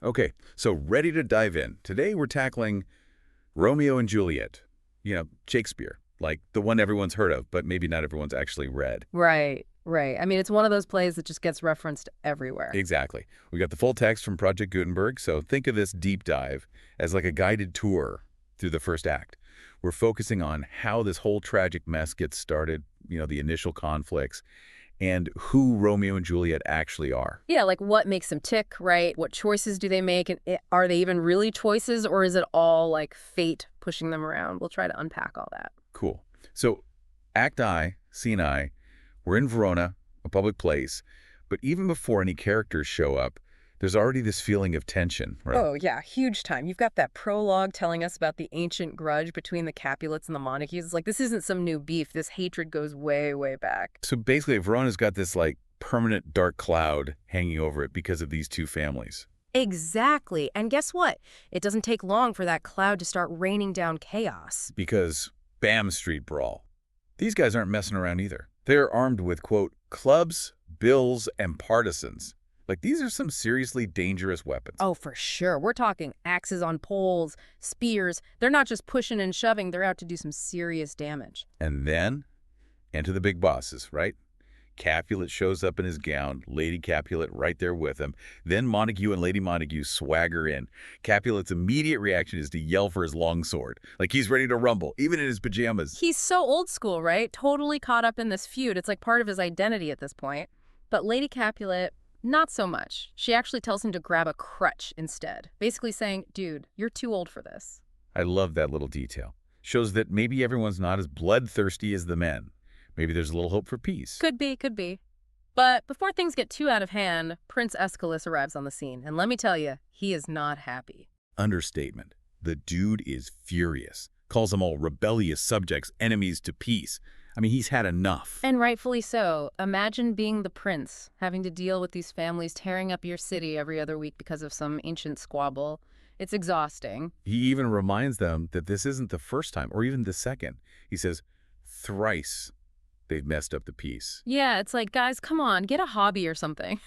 Okay, so ready to dive in. Today we're tackling Romeo and Juliet. Shakespeare, like the one everyone's heard of, but maybe not everyone's actually read. Right, right. I mean, it's one of those plays that just gets referenced everywhere. Exactly. We got the full text from Project Gutenberg, so think of this deep dive as like a guided tour through the first act. We're focusing on how this whole tragic mess gets started, the initial conflicts, and who Romeo and Juliet actually are. Yeah, like what makes them tick, right? What choices do they make? And are they even really choices, or is it all like fate pushing them around? We'll try to unpack all that. Cool. So, Act I, Scene I, we're in Verona, a public place, but even before any characters show up, there's already this feeling of tension, right? Oh, yeah, huge time. You've got that prologue telling us about the ancient grudge between the Capulets and the Montagues. It's like, this isn't some new beef. This hatred goes way, way back. So basically, Verona's got this like permanent dark cloud hanging over it because of these two families. Exactly. And guess what? It doesn't take long for that cloud to start raining down chaos. Because Bam Street Brawl. These guys aren't messing around either. They're armed with, quote, clubs, bills, and partisans. Like, these are some seriously dangerous weapons. Oh, for sure. We're talking axes on poles, spears. They're not just pushing and shoving. They're out to do some serious damage. And then, enter the big bosses, right? Capulet shows up in his gown, Lady Capulet right there with him. Then Montague and Lady Montague swagger in. Capulet's immediate reaction is to yell for his longsword, like he's ready to rumble, even in his pajamas. He's so old school, right? Totally caught up in this feud. It's like part of his identity at this point. But Lady Capulet, not so much. She actually tells him to grab a crutch instead, basically saying, dude, you're too old for this. I love that little detail. Shows that maybe everyone's not as bloodthirsty as the men. Maybe there's a little hope for peace. Could be, could be. But before things get too out of hand, Prince Aeschylus arrives on the scene. And let me tell you, he is not happy. Understatement. The dude is furious. Calls them all rebellious subjects, enemies to peace. I mean, he's had enough. And rightfully so. Imagine being the prince, having to deal with these families tearing up your city every other week because of some ancient squabble. It's exhausting. He even reminds them that this isn't the first time, or even the second. He says, thrice they've messed up the peace. Yeah, it's like, guys, come on, get a hobby or something.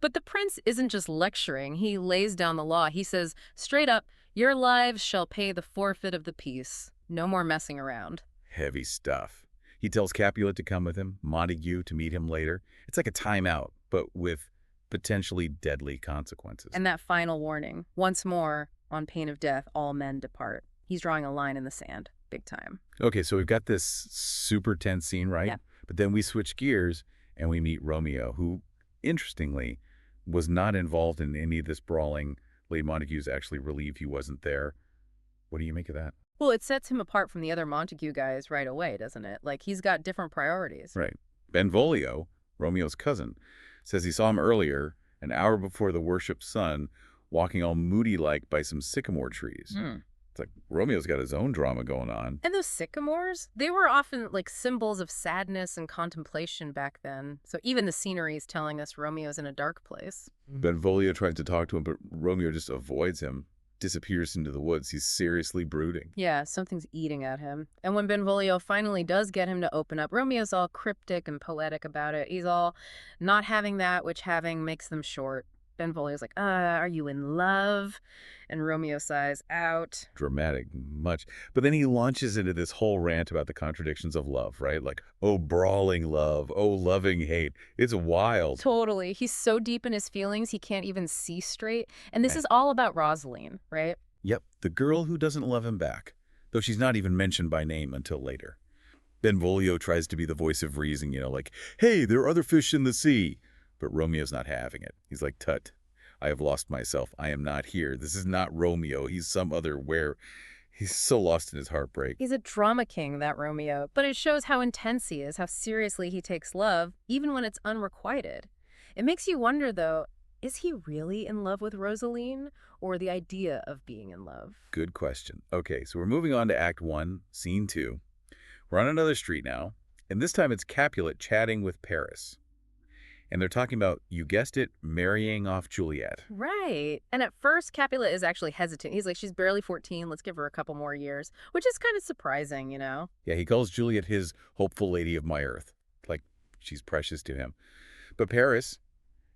But the prince isn't just lecturing. He lays down the law. He says, straight up, your lives shall pay the forfeit of the peace. No more messing around. Heavy stuff. He tells Capulet to come with him, Montague to meet him later. It's like a timeout, but with potentially deadly consequences. And that final warning, once more, on pain of death, all men depart. He's drawing a line in the sand, big time. Okay, so we've got this super tense scene, right? Yeah. But then we switch gears and we meet Romeo, who, interestingly, was not involved in any of this brawling. Lady Montague's actually relieved he wasn't there. What do you make of that? Well, it sets him apart from the other Montague guys right away, doesn't it? Like, he's got different priorities. Right. Benvolio, Romeo's cousin, says he saw him earlier, an hour before the worshipped sun, walking all moody-like by some sycamore trees. It's like Romeo's got his own drama going on. And those sycamores, they were often like symbols of sadness and contemplation back then. So even the scenery is telling us Romeo's in a dark place. Benvolio tries to talk to him, but Romeo just avoids him, disappears into the woods. He's seriously brooding. Yeah, something's eating at him. And when Benvolio finally does get him to open up, Romeo's all cryptic and poetic about it. He's all not having that which having makes them short. Benvolio's like, are you in love? And Romeo sighs out. Dramatic, much. But then he launches into this whole rant about the contradictions of love, right? Like, oh, brawling love, oh, loving hate. It's wild. Totally. He's so deep in his feelings, he can't even see straight. And this is all about Rosaline, right? Yep, the girl who doesn't love him back, though she's not even mentioned by name until later. Benvolio tries to be the voice of reason, like, hey, there are other fish in the sea. But Romeo's not having it. He's like, tut, I have lost myself. I am not here. This is not Romeo. He's some other where. He's so lost in his heartbreak. He's a drama king, that Romeo. But it shows how intense he is, how seriously he takes love, even when it's unrequited. It makes you wonder, though, is he really in love with Rosaline, or the idea of being in love? Good question. Okay, so we're moving on to Act 1, Scene 2. We're on another street now, and this time it's Capulet chatting with Paris. And they're talking about, you guessed it, marrying off Juliet. Right. And at first, Capulet is actually hesitant. He's like, she's barely 14. Let's give her a couple more years, which is kind of surprising, Yeah, he calls Juliet his hopeful lady of my earth. Like, she's precious to him. But Paris,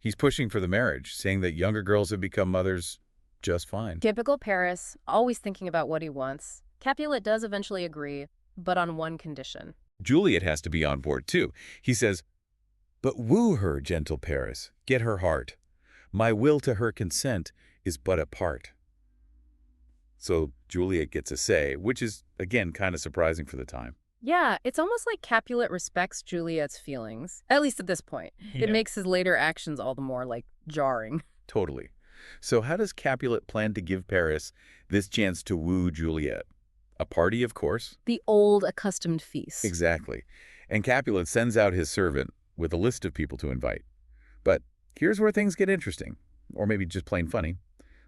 he's pushing for the marriage, saying that younger girls have become mothers just fine. Typical Paris, always thinking about what he wants. Capulet does eventually agree, but on one condition. Juliet has to be on board, too. He says, "But woo her, gentle Paris, get her heart. My will to her consent is but a part." So Juliet gets a say, which is, again, kind of surprising for the time. Yeah, it's almost like Capulet respects Juliet's feelings, at least at this point. It Yeah. makes his later actions all the more, jarring. Totally. So how does Capulet plan to give Paris this chance to woo Juliet? A party, of course. The old accustomed feast. Exactly. And Capulet sends out his servant with a list of people to invite. But here's where things get interesting, or maybe just plain funny.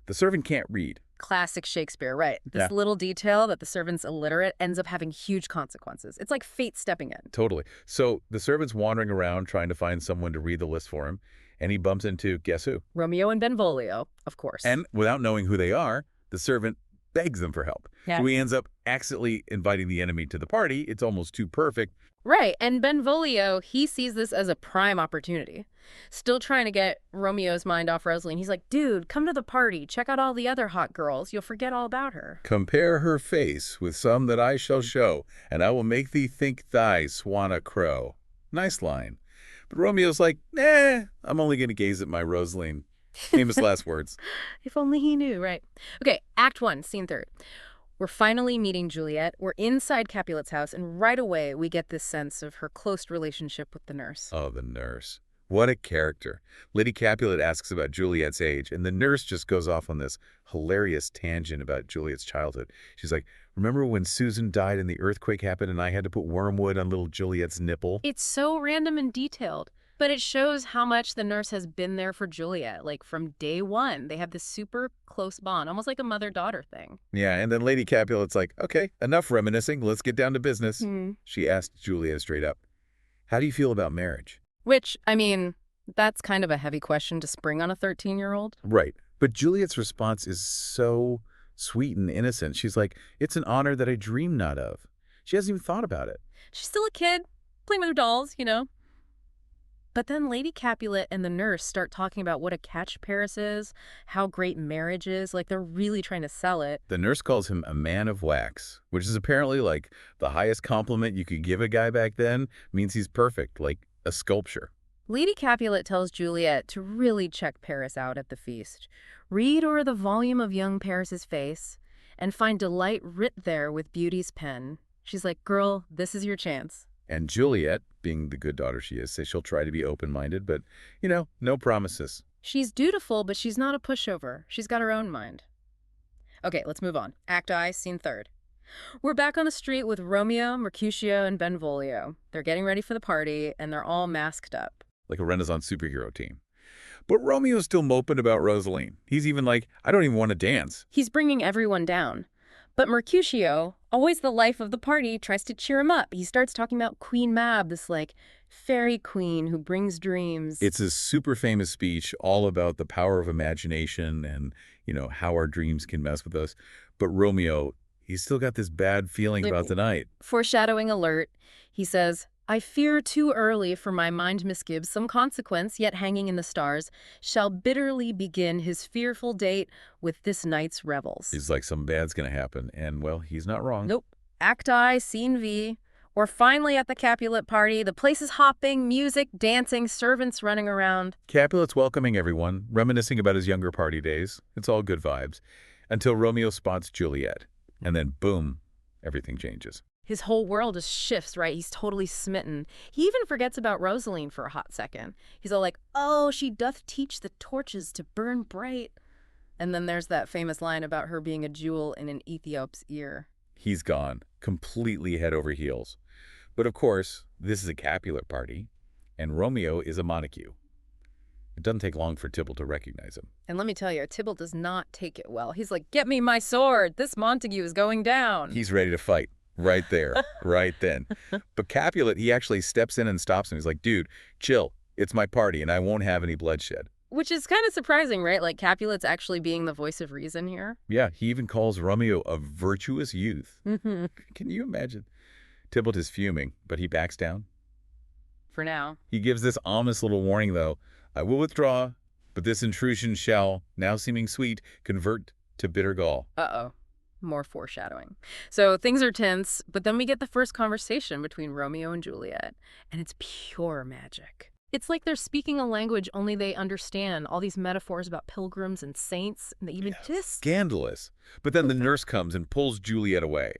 The servant can't read. Classic Shakespeare, right. This Yeah. little detail that the servant's illiterate ends up having huge consequences. It's like fate stepping in. Totally. So the servant's wandering around trying to find someone to read the list for him, and he bumps into, guess who? Romeo and Benvolio, of course. And without knowing who they are, the servant begs them for help. Yeah. So he ends up accidentally inviting the enemy to the party. It's almost too perfect. Right, and Benvolio, he sees this as a prime opportunity. Still trying to get Romeo's mind off Rosaline. He's like, dude, come to the party. Check out all the other hot girls. You'll forget all about her. Compare her face with some that I shall show, and I will make thee think thy swan a crow. Nice line. But Romeo's like, nah, I'm only going to gaze at my Rosaline. Famous last words. If only he knew, right? Okay, Act 1, Scene 3. We're finally meeting Juliet. We're inside Capulet's house, and right away we get this sense of her close relationship with the nurse. Oh, the nurse. What a character. Lady Capulet asks about Juliet's age, and the nurse just goes off on this hilarious tangent about Juliet's childhood. She's like, remember when Susan died and the earthquake happened and I had to put wormwood on little Juliet's nipple? It's so random and detailed, but it shows how much the nurse has been there for Juliet. Like, from day one, they have this super close bond, almost like a mother-daughter thing. Yeah, and then Lady Capulet's like, okay, enough reminiscing. Let's get down to business. She asked Juliet straight up, how do you feel about marriage? Which, I mean, that's kind of a heavy question to spring on a 13-year-old. Right. But Juliet's response is so sweet and innocent. She's like, it's an honor that I dream not of. She hasn't even thought about it. She's still a kid, playing with her dolls, you know. But then Lady Capulet and the nurse start talking about what a catch Paris is, how great marriage is, like they're really trying to sell it. The nurse calls him a man of wax, which is apparently like the highest compliment you could give a guy back then. Means he's perfect, like a sculpture. Lady Capulet tells Juliet to really check Paris out at the feast. Read o'er the volume of young Paris's face and find delight writ there with beauty's pen. She's like, girl, this is your chance. And Juliet, being the good daughter she is, says she'll try to be open-minded, but, you know, no promises. She's dutiful, but she's not a pushover. She's got her own mind. Okay, let's move on. Act I, Scene 3. We're back on the street with Romeo, Mercutio, and Benvolio. They're getting ready for the party, and they're all masked up. Like a Renaissance superhero team. But Romeo's still moping about Rosaline. He's even like, I don't even want to dance. He's bringing everyone down. But Mercutio, always the life of the party, tries to cheer him up. He starts talking about Queen Mab, this, fairy queen who brings dreams. It's a super famous speech all about the power of imagination and, you know, how our dreams can mess with us. But Romeo, he's still got this bad feeling about the night. Foreshadowing alert, he says, I fear too early for my mind misgives some consequence, yet hanging in the stars, shall bitterly begin his fearful date with this night's revels. He's like, some bad's going to happen. And, well, he's not wrong. Nope. Act I, Scene V. We're finally at the Capulet party. The place is hopping, music, dancing, servants running around. Capulet's welcoming everyone, reminiscing about his younger party days. It's all good vibes. Until Romeo spots Juliet. And then, boom, everything changes. His whole world just shifts, right? He's totally smitten. He even forgets about Rosaline for a hot second. He's all like, oh, she doth teach the torches to burn bright. And then there's that famous line about her being a jewel in an Ethiop's ear. He's gone, completely head over heels. But of course, this is a Capulet party, and Romeo is a Montague. It doesn't take long for Tybalt to recognize him. And let me tell you, Tybalt does not take it well. He's like, get me my sword. This Montague is going down. He's ready to fight. Right there, right then. But Capulet, he actually steps in and stops him. He's like, dude, chill. It's my party, and I won't have any bloodshed. Which is kind of surprising, right? Like, Capulet's actually being the voice of reason here. Yeah, he even calls Romeo a virtuous youth. Can you imagine? Tybalt is fuming, but he backs down. For now. He gives this ominous little warning, though. I will withdraw, But this intrusion shall, now seeming sweet, convert to bitter gall. Uh-oh. More foreshadowing. So things are tense, but then we get the first conversation between Romeo and Juliet, and it's pure magic. It's like they're speaking a language only they understand, all these metaphors about pilgrims and saints, and they even just... Scandalous. But then the nurse comes and pulls Juliet away.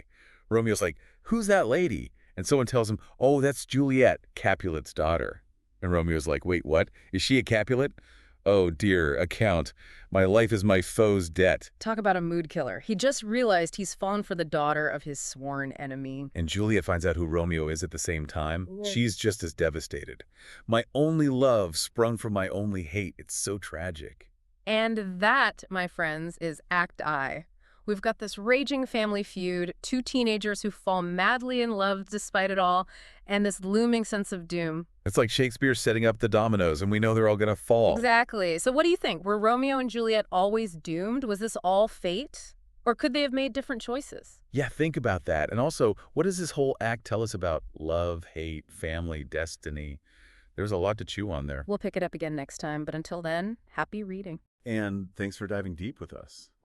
Romeo's like, who's that lady? And someone tells him, oh, that's Juliet, Capulet's daughter. And Romeo's like, wait, what? Is she a Capulet? Oh, dear, account. My life is my foe's debt. Talk about a mood killer. He just realized he's fallen for the daughter of his sworn enemy. And Juliet finds out who Romeo is at the same time. Yeah. She's just as devastated. My only love sprung from my only hate. It's so tragic. And that, my friends, is Act I. We've got this raging family feud, two teenagers who fall madly in love despite it all, and this looming sense of doom. It's like Shakespeare setting up the dominoes, and we know they're all going to fall. Exactly. So what do you think? Were Romeo and Juliet always doomed? Was this all fate? Or could they have made different choices? Yeah, think about that. And also, what does this whole act tell us about love, hate, family, destiny? There's a lot to chew on there. We'll pick it up again next time, but until then, happy reading. And thanks for diving deep with us.